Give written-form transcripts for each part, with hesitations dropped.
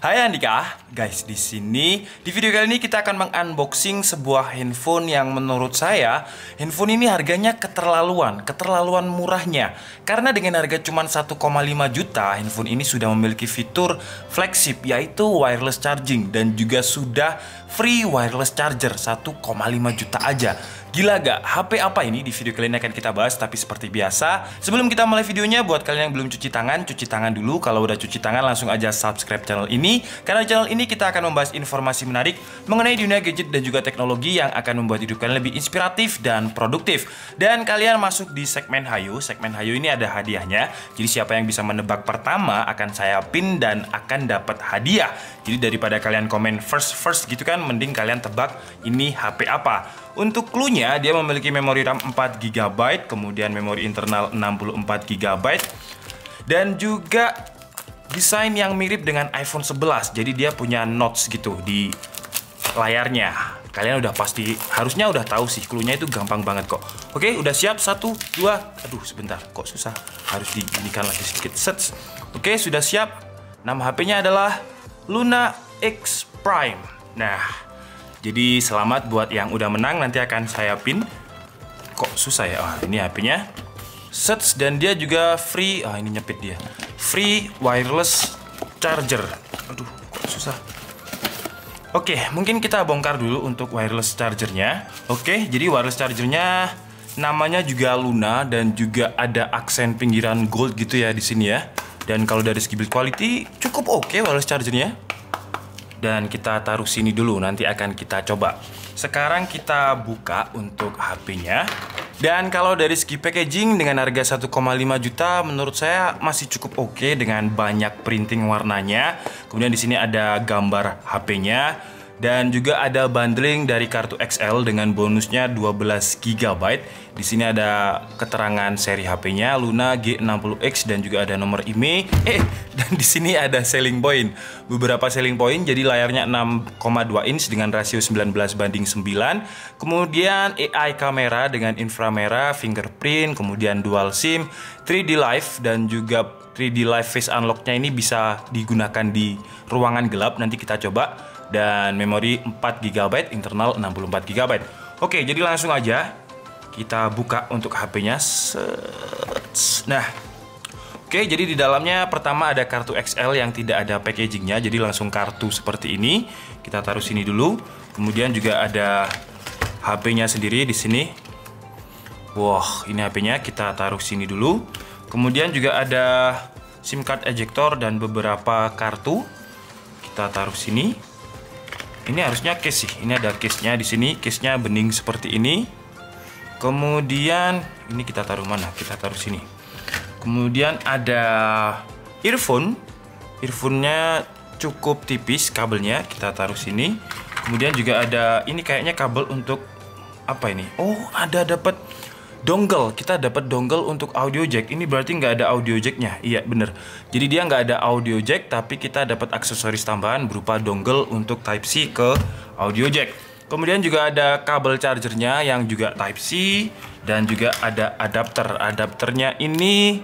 Hai Andika, guys, di sini di video kali ini kita akan mengunboxing sebuah handphone yang menurut saya handphone ini harganya keterlaluan murahnya. Karena dengan harga cuma 1,5 juta, handphone ini sudah memiliki fitur flagship yaitu wireless charging dan juga sudah free wireless charger 1,5 juta aja. Gila gak? HP apa ini? Di video kali ini akan kita bahas, tapi seperti biasa sebelum kita mulai videonya, buat kalian yang belum cuci tangan dulu. Kalau udah cuci tangan langsung aja subscribe channel ini, karena channel ini kita akan membahas informasi menarik mengenai dunia gadget dan juga teknologi yang akan membuat hidup kalian lebih inspiratif dan produktif. Dan kalian masuk di segmen Hayu. Segmen Hayu ini ada hadiahnya, jadi siapa yang bisa menebak pertama akan saya pin dan akan dapat hadiah. Jadi daripada kalian komen first gitu kan, mending kalian tebak ini HP apa. Untuk clue-nya, dia memiliki memori RAM 4 GB, kemudian memori internal 64 GB, dan juga desain yang mirip dengan iPhone 11. Jadi dia punya notch gitu di layarnya. Kalian udah pasti, harusnya udah tahu sih, clue-nya itu gampang banget kok. Oke, udah siap? 1, 2, aduh sebentar, kok susah. Harus diginikan lagi sedikit. Set. Oke, sudah siap. Nama HP-nya adalah Luna X Prime. Nah, jadi selamat buat yang udah menang, nanti akan saya pin. Kok susah ya? Oh, ini HP-nya. Sets, dan dia juga free. Ah, ini nyepit dia. Free wireless charger. Aduh, kok susah. Oke, mungkin kita bongkar dulu untuk wireless chargernya. Oke, jadi wireless chargernya namanya juga Luna dan juga ada aksen pinggiran gold gitu ya di sini ya. Dan kalau dari segi build quality cukup oke wireless chargernya. Dan kita taruh sini dulu, nanti akan kita coba. Sekarang kita buka untuk HP-nya. Dan kalau dari segi packaging dengan harga 1,5 juta, menurut saya masih cukup oke dengan banyak printing warnanya. Kemudian di sini ada gambar HP-nya. Dan juga ada bundling dari kartu XL dengan bonusnya 12 GB. Di sini ada keterangan seri HP-nya Luna G60X dan juga ada nomor IMEI. Dan di sini ada selling point. Beberapa selling point, jadi layarnya 6,2 inch dengan rasio 19:9. Kemudian AI kamera dengan inframerah, fingerprint, kemudian dual SIM, 3D Live dan juga 3D Live Face Unlock-nya ini bisa digunakan di ruangan gelap, nanti kita coba. Dan memori 4 GB, internal 64 GB. Oke, jadi langsung aja kita buka untuk HP-nya. Nah, oke, jadi di dalamnya pertama ada kartu XL yang tidak ada packagingnya, jadi langsung kartu seperti ini. Kita taruh sini dulu. Kemudian juga ada HP-nya sendiri di sini. Wah, ini HP-nya, kita taruh sini dulu. Kemudian juga ada SIM card ejector dan beberapa kartu. Kita taruh sini. Ini harusnya case sih. Ini ada case-nya di sini. Case-nya bening seperti ini. Kemudian ini kita taruh mana? Kita taruh sini. Kemudian ada earphone. Earphone-nya cukup tipis kabelnya. Kita taruh sini. Kemudian juga ada ini kayaknya kabel untuk apa ini? Oh, ada dapat dongle. Kita dapat dongle untuk audio jack. Ini berarti nggak ada audio jacknya. Iya bener. Jadi dia nggak ada audio jack, tapi kita dapat aksesoris tambahan berupa dongle untuk Type C ke audio jack. Kemudian juga ada kabel chargernya yang juga Type C dan juga ada adapter. Adapternya ini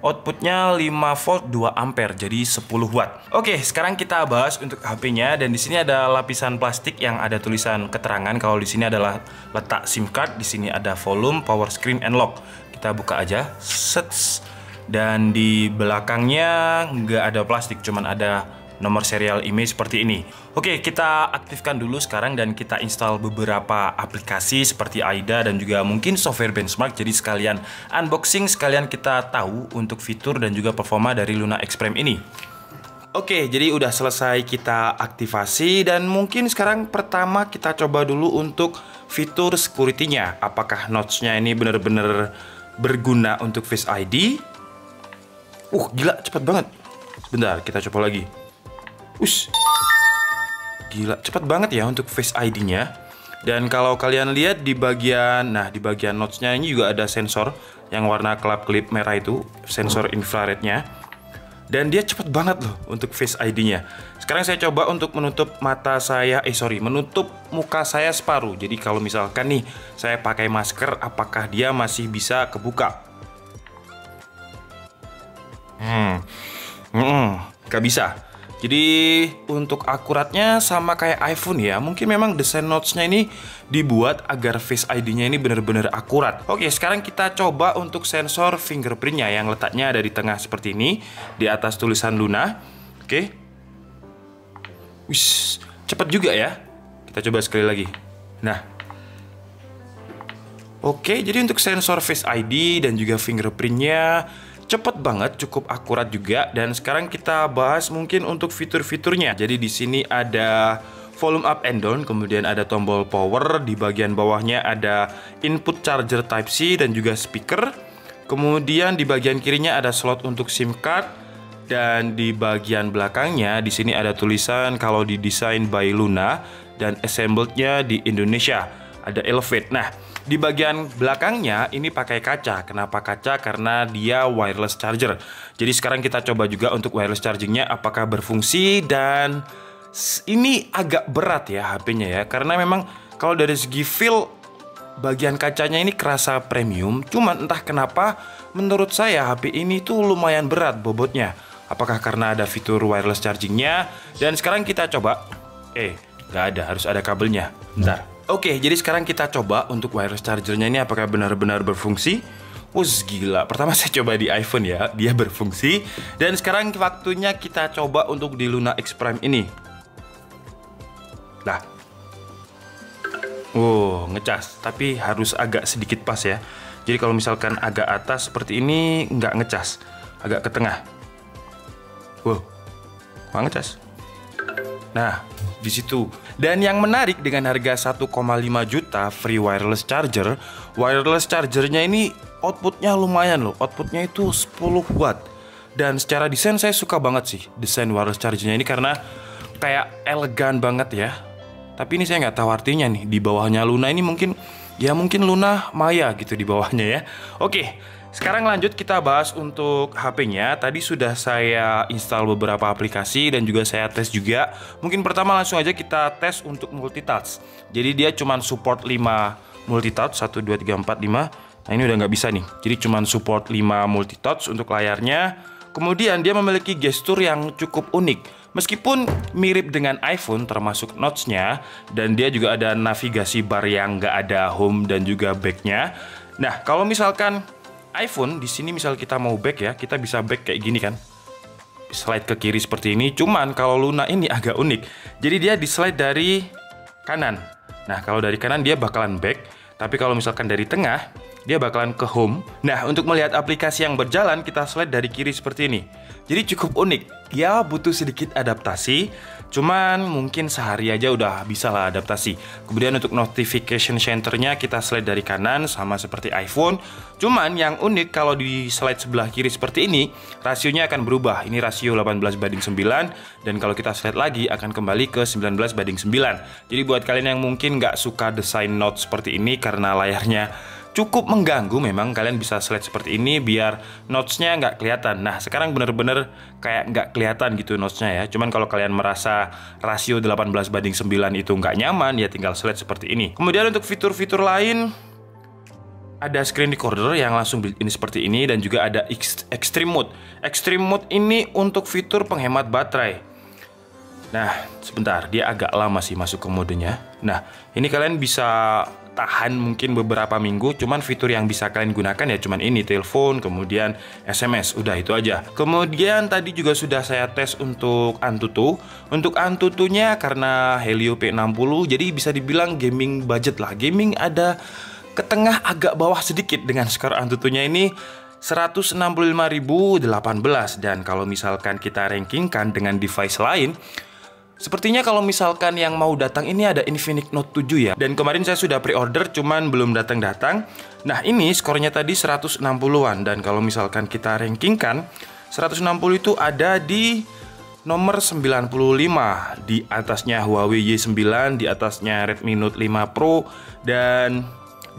outputnya 5 volt 2 ampere, jadi 10 watt. Oke, sekarang kita bahas untuk HP-nya. Dan di sini ada lapisan plastik yang ada tulisan keterangan. Kalau di sini adalah letak SIM card, di sini ada volume, power screen, and lock. Kita buka aja. Sets. Dan di belakangnya nggak ada plastik, cuman ada nomor serial IMEI seperti ini. Oke, kita aktifkan dulu sekarang dan kita install beberapa aplikasi seperti AIDA dan juga mungkin software benchmark. Jadi sekalian unboxing, sekalian kita tahu untuk fitur dan juga performa dari Luna X Prime ini. Oke, jadi udah selesai kita aktivasi dan mungkin sekarang pertama kita coba dulu untuk fitur security-nya. Apakah notch-nya ini benar-benar berguna untuk Face ID? Gila, cepat banget. Bentar, kita coba lagi. Gila, cepat banget ya untuk Face ID-nya. Dan kalau kalian lihat di bagian, di bagian notch-nya ini juga ada sensor yang warna kelap-kelip merah itu, sensor infrarednya. Dan dia cepat banget loh untuk Face ID-nya. Sekarang saya coba untuk menutup mata saya, menutup muka saya separuh. Jadi kalau misalkan nih saya pakai masker, apakah dia masih bisa kebuka? Gak bisa. Jadi untuk akuratnya sama kayak iPhone ya. Mungkin memang desain notch-nya ini dibuat agar Face ID-nya ini benar-benar akurat. Oke, sekarang kita coba untuk sensor fingerprint-nya yang letaknya ada di tengah seperti ini, di atas tulisan Luna. Oke. Wis, cepat juga ya. Kita coba sekali lagi. Nah. Oke, jadi untuk sensor Face ID dan juga fingerprint-nya cepet banget, cukup akurat juga. Dan sekarang kita bahas mungkin untuk fitur-fiturnya. Jadi di sini ada volume up and down, kemudian ada tombol power, di bagian bawahnya ada input charger Type-C dan juga speaker. Kemudian di bagian kirinya ada slot untuk SIM card, dan di bagian belakangnya di sini ada tulisan kalau didesain by Luna dan assemblednya di Indonesia. Ada Elevate. Nah, di bagian belakangnya ini pakai kaca. Kenapa kaca? Karena dia wireless charger. Jadi sekarang kita coba juga untuk wireless chargingnya apakah berfungsi. Dan ini agak berat ya HP-nya ya, karena memang kalau dari segi feel bagian kacanya ini kerasa premium. Cuman entah kenapa menurut saya HP ini tuh lumayan berat bobotnya. Apakah karena ada fitur wireless chargingnya? Dan sekarang kita coba. Nggak ada, harus ada kabelnya. Bentar. Oke, jadi sekarang kita coba untuk wireless chargernya ini apakah benar-benar berfungsi. Gila, pertama saya coba di iPhone ya, dia berfungsi. Dan sekarang waktunya kita coba untuk di Luna X Prime ini. Lah. Ngecas, tapi harus agak sedikit pas ya. Jadi kalau misalkan agak atas seperti ini, nggak ngecas, agak ke tengah. Nggak ngecas. Nah, di situ. Dan yang menarik dengan harga 1,5 juta free wireless chargernya ini outputnya lumayan loh. Outputnya itu 10 watt. Dan secara desain saya suka banget sih desain wireless chargernya ini, karena kayak elegan banget ya. Tapi ini saya nggak tahu artinya nih. Di bawahnya Luna ini mungkin Luna Maya gitu di bawahnya ya. Oke. Sekarang lanjut kita bahas untuk HP-nya. Tadi sudah saya install beberapa aplikasi dan juga saya tes juga. Mungkin pertama langsung aja kita tes untuk multitouch. Jadi dia cuma support 5 multitouch, 1, 2, 3, 4, 5. Nah ini udah nggak bisa nih. Jadi cuma support 5 multitouch untuk layarnya. Kemudian dia memiliki gestur yang cukup unik. Meskipun mirip dengan iPhone termasuk notch-nya, dan dia juga ada navigasi bar yang nggak ada home dan juga back-nya. Nah kalau misalkan iPhone di sini misal kita mau back ya, kita bisa back kayak gini kan, slide ke kiri seperti ini. Cuman kalau Luna ini agak unik, jadi dia di slide dari kanan. Nah kalau dari kanan dia bakalan back, tapi kalau misalkan dari tengah dia bakalan ke home. Nah untuk melihat aplikasi yang berjalan kita slide dari kiri seperti ini. Jadi cukup unik. Ya butuh sedikit adaptasi, cuman mungkin sehari aja udah bisa lah adaptasi. Kemudian untuk notification centernya kita slide dari kanan sama seperti iPhone. Cuman yang unik kalau di slide sebelah kiri seperti ini, rasionya akan berubah. Ini rasio 18:9, dan kalau kita slide lagi akan kembali ke 19:9. Jadi buat kalian yang mungkin nggak suka desain note seperti ini karena layarnya cukup mengganggu, memang kalian bisa slide seperti ini biar notch-nya nggak kelihatan. Nah sekarang bener-bener kayak nggak kelihatan gitu notch-nya ya. Cuman kalau kalian merasa rasio 18:9 itu nggak nyaman, ya tinggal slide seperti ini. Kemudian untuk fitur-fitur lain, ada screen recorder yang langsung built-in seperti ini, dan juga ada extreme mode. Extreme mode ini untuk fitur penghemat baterai. Nah sebentar, dia agak lama sih masuk ke modenya. Nah ini kalian bisa tahan mungkin beberapa minggu, cuman fitur yang bisa kalian gunakan ya cuman ini, telepon, kemudian SMS, udah itu aja. Kemudian tadi juga sudah saya tes untuk Antutu. Untuk Antutunya karena Helio P60, jadi bisa dibilang gaming budget lah. Gaming ada ke tengah agak bawah sedikit dengan skor Antutunya ini 165.018. Dan kalau misalkan kita rankingkan dengan device lain, sepertinya kalau misalkan yang mau datang ini ada Infinix Note 7 ya. Dan kemarin saya sudah pre-order cuman belum datang-datang. Nah ini skornya tadi 160-an. Dan kalau misalkan kita rankingkan, 160 itu ada di nomor 95. Di atasnya Huawei Y9, di atasnya Redmi Note 5 Pro, dan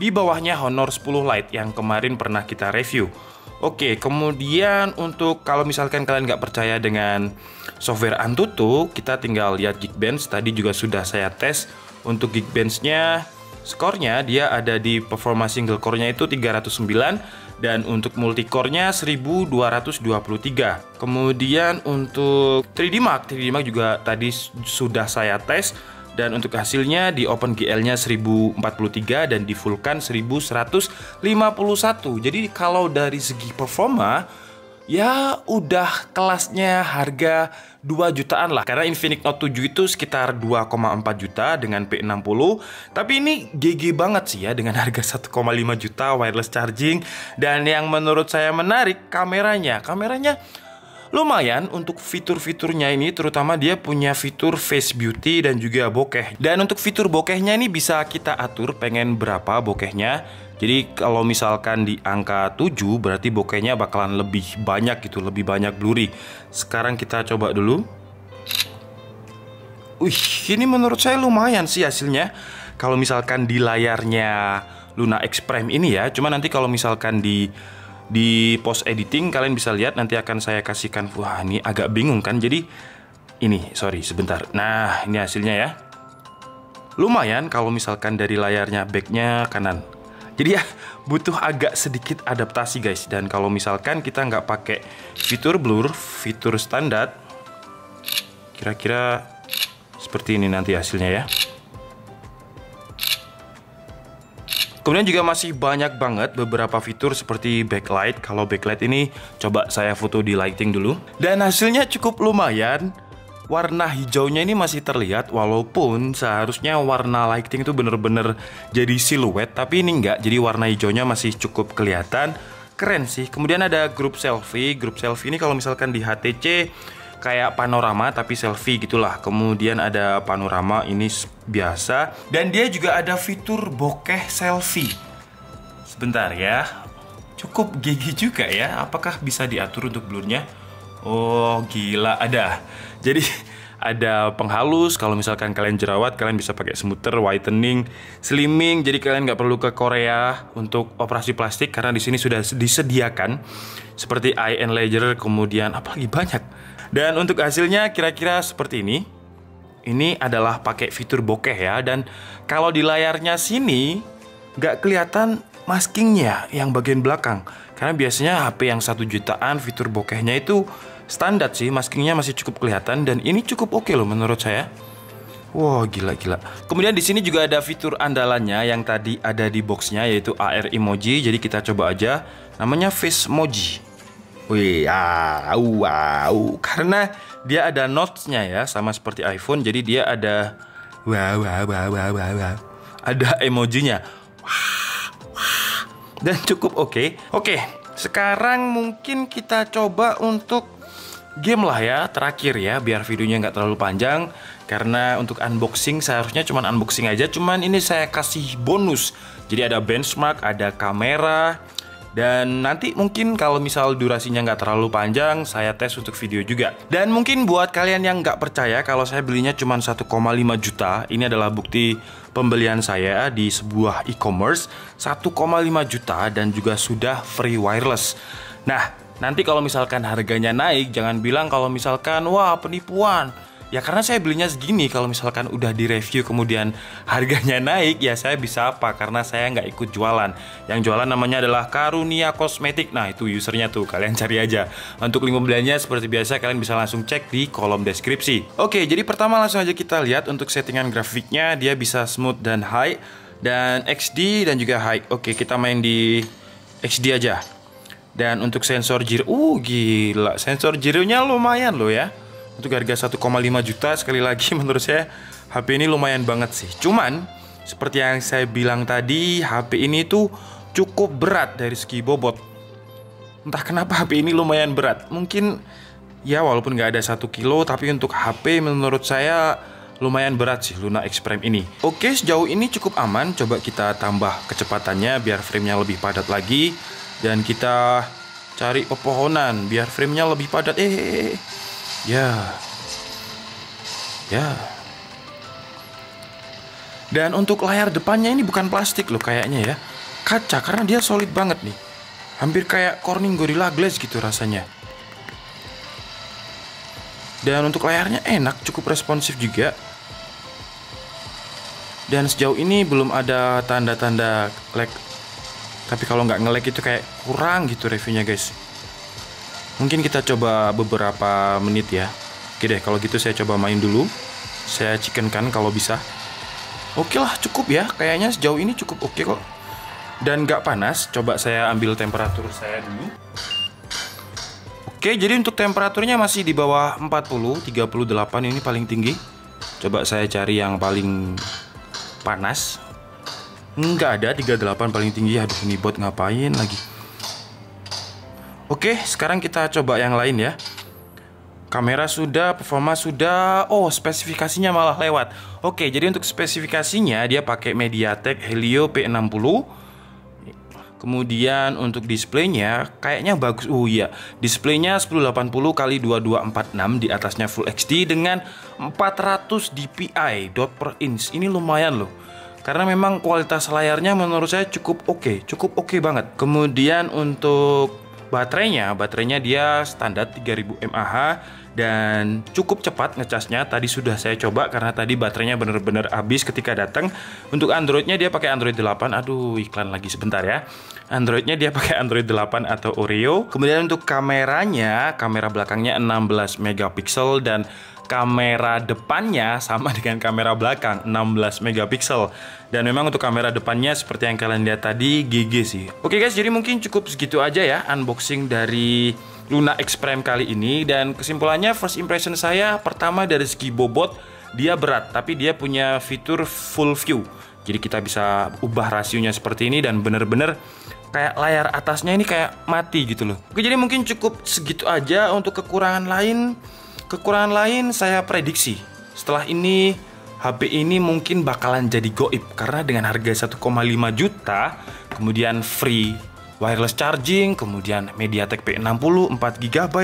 di bawahnya Honor 10 Lite yang kemarin pernah kita review. Oke, kemudian untuk kalau misalkan kalian nggak percaya dengan software Antutu, kita tinggal lihat Geekbench. Tadi juga sudah saya tes. Untuk Geekbench-nya, skornya dia ada di performa single core-nya itu 309, Dan untuk multicore-nya 1223. Kemudian untuk 3D Mark juga tadi sudah saya tes. Dan untuk hasilnya di OpenGL-nya 1043 dan di Vulkan 1151. Jadi kalau dari segi performa, ya udah kelasnya harga 2 jutaan lah. Karena Infinix Note 7 itu sekitar 2,4 juta dengan P60. Tapi ini GG banget sih ya dengan harga 1,5 juta wireless charging. Dan yang menurut saya menarik kameranya. Kameranya lumayan untuk fitur-fiturnya ini, terutama dia punya fitur face beauty dan juga bokeh. Dan untuk fitur bokehnya ini bisa kita atur pengen berapa bokehnya. Jadi kalau misalkan di angka 7 berarti bokehnya bakalan lebih banyak gitu, lebih banyak blurry. Sekarang kita coba dulu. Wih, ini menurut saya lumayan sih hasilnya. Kalau misalkan di layarnya Luna X Prime ini ya. Cuma nanti kalau misalkan di post editing kalian bisa lihat, nanti akan saya kasihkan. Wah, ini agak bingung kan. Jadi ini, sorry sebentar. Nah, ini hasilnya ya. Lumayan kalau misalkan dari layarnya backnya kanan. Jadi ya butuh agak sedikit adaptasi guys. Dan kalau misalkan kita nggak pakai fitur blur, fitur standar, kira-kira seperti ini nanti hasilnya ya. Kemudian juga masih banyak banget beberapa fitur seperti backlight. Kalau backlight ini coba saya foto di lighting dulu. Dan hasilnya cukup lumayan. Warna hijaunya ini masih terlihat, walaupun seharusnya warna lighting itu bener-bener jadi siluet, tapi ini enggak, jadi warna hijaunya masih cukup kelihatan. Keren sih. Kemudian ada group selfie. Group selfie ini kalau misalkan di HTC kayak panorama tapi selfie gitulah. Kemudian ada panorama ini biasa. Dan dia juga ada fitur bokeh selfie. Sebentar ya. Cukup GG juga ya. Apakah bisa diatur untuk blurnya? Oh gila, ada. Jadi ada penghalus. Kalau misalkan kalian jerawat, kalian bisa pakai smoother, whitening, slimming. Jadi kalian nggak perlu ke Korea untuk operasi plastik karena di sini sudah disediakan seperti eye and laser. Kemudian apalagi banyak. Dan untuk hasilnya kira-kira seperti ini. Ini adalah pakai fitur bokeh ya. Dan kalau di layarnya sini nggak kelihatan maskingnya yang bagian belakang. Karena biasanya HP yang 1 jutaan fitur bokehnya itu standar sih, maskingnya masih cukup kelihatan. Dan ini cukup oke loh menurut saya. Wow, gila-gila. Kemudian di sini juga ada fitur andalannya yang tadi ada di boxnya, yaitu AR emoji. Jadi kita coba aja, namanya Face Emoji. Wih, wow. Karena dia ada notes-nya ya, sama seperti iPhone. Jadi dia ada wow. Ada emojinya. Dan cukup oke. Oke, sekarang mungkin kita coba untuk game lah ya, terakhir ya, biar videonya nggak terlalu panjang. Karena untuk unboxing seharusnya cuma unboxing aja, cuman ini saya kasih bonus. Jadi ada benchmark, ada kamera. Dan nanti mungkin kalau misal durasinya nggak terlalu panjang, saya tes untuk video juga. Dan mungkin buat kalian yang nggak percaya kalau saya belinya cuma 1,5 juta, ini adalah bukti pembelian saya di sebuah e-commerce. 1,5 juta dan juga sudah free wireless. Nah, nanti kalau misalkan harganya naik, jangan bilang kalau misalkan wah penipuan. Ya karena saya belinya segini, kalau misalkan udah direview kemudian harganya naik, ya saya bisa apa? Karena saya nggak ikut jualan. Yang jualan namanya adalah Karunia Kosmetik. Nah itu usernya tuh, kalian cari aja. Untuk link pembeliannya seperti biasa kalian bisa langsung cek di kolom deskripsi. Oke, jadi pertama langsung aja kita lihat untuk settingan grafiknya. Dia bisa smooth dan high, dan XD dan juga high. Oke, kita main di XD aja. Dan untuk sensor gyro, gila, sensor gyronya lumayan loh ya. Untuk harga 1,5 juta, sekali lagi menurut saya HP ini lumayan banget sih. Cuman seperti yang saya bilang tadi, HP ini tuh cukup berat dari segi bobot. Entah kenapa HP ini lumayan berat. Mungkin ya walaupun nggak ada 1 kilo, tapi untuk HP menurut saya lumayan berat sih Luna X Prime ini. Oke, sejauh ini cukup aman. Coba kita tambah kecepatannya biar framenya lebih padat lagi. Dan kita cari pepohonan biar framenya lebih padat. Ya. Dan untuk layar depannya ini bukan plastik loh kayaknya ya. Kaca, karena dia solid banget nih. Hampir kayak Corning Gorilla Glass gitu rasanya. Dan untuk layarnya enak, cukup responsif juga. Dan sejauh ini belum ada tanda-tanda lag Tapi kalau nggak nge-lag itu kayak kurang gitu reviewnya guys. Mungkin kita coba beberapa menit ya. Oke deh, kalau gitu saya coba main dulu. Saya chickenkan kalau bisa. Oke lah, cukup ya. Kayaknya sejauh ini cukup oke kok. Dan nggak panas. Coba saya ambil temperatur saya dulu. Oke, jadi untuk temperaturnya masih di bawah 40, 38 ini paling tinggi. Coba saya cari yang paling panas. Nggak ada, 38 paling tinggi. Aduh, ini bot ngapain lagi. Oke, sekarang kita coba yang lain ya. Kamera sudah, performa sudah. Oh, spesifikasinya malah lewat. Oke, jadi untuk spesifikasinya dia pakai MediaTek Helio P60. Kemudian untuk displaynya kayaknya bagus. Oh iya, displaynya 1080x2246, di atasnya Full HD dengan 400 dpi dot per inch. Ini lumayan loh. Karena memang kualitas layarnya menurut saya cukup oke banget. Kemudian untuk baterainya dia standar 3000 mAh dan cukup cepat ngecasnya. Tadi sudah saya coba karena tadi baterainya bener-bener habis ketika datang. Untuk Androidnya dia pakai Android 8. Aduh, iklan lagi sebentar ya. Androidnya dia pakai Android 8 atau Oreo. Kemudian untuk kameranya, kamera belakangnya 16 megapiksel dan kamera depannya sama dengan kamera belakang 16 megapiksel. Dan memang untuk kamera depannya seperti yang kalian lihat tadi GG sih. Oke guys, jadi mungkin cukup segitu aja ya unboxing dari Luna X Prime kali ini. Dan kesimpulannya, first impression saya, pertama dari segi bobot dia berat, tapi dia punya fitur full view. Jadi kita bisa ubah rasionya seperti ini dan bener-bener kayak layar atasnya ini kayak mati gitu loh. Oke, jadi mungkin cukup segitu aja. Untuk kekurangan lain saya prediksi setelah ini HP ini mungkin bakalan jadi goib karena dengan harga 1,5 juta, kemudian free wireless charging, kemudian MediaTek P60 4GB.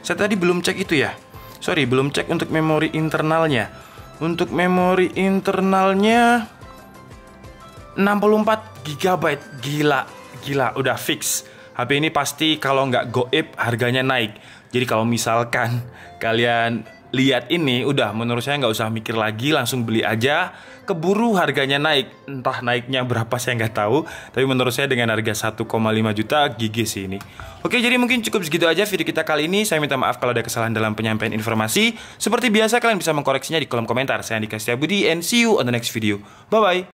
Saya tadi belum cek itu ya. Sorry, belum cek untuk memori internalnya. Untuk memori internalnya 64GB. Gila, udah fix. HP ini pasti kalau nggak goib harganya naik. Jadi kalau misalkan kalian lihat ini, udah menurut saya nggak usah mikir lagi, langsung beli aja. Keburu harganya naik. Entah naiknya berapa saya nggak tahu, tapi menurut saya dengan harga 1,5 juta gigi sih ini. Oke, jadi mungkin cukup segitu aja video kita kali ini. Saya minta maaf kalau ada kesalahan dalam penyampaian informasi. Seperti biasa kalian bisa mengkoreksinya di kolom komentar. Saya Andika Setiabudi and see you on the next video. Bye bye.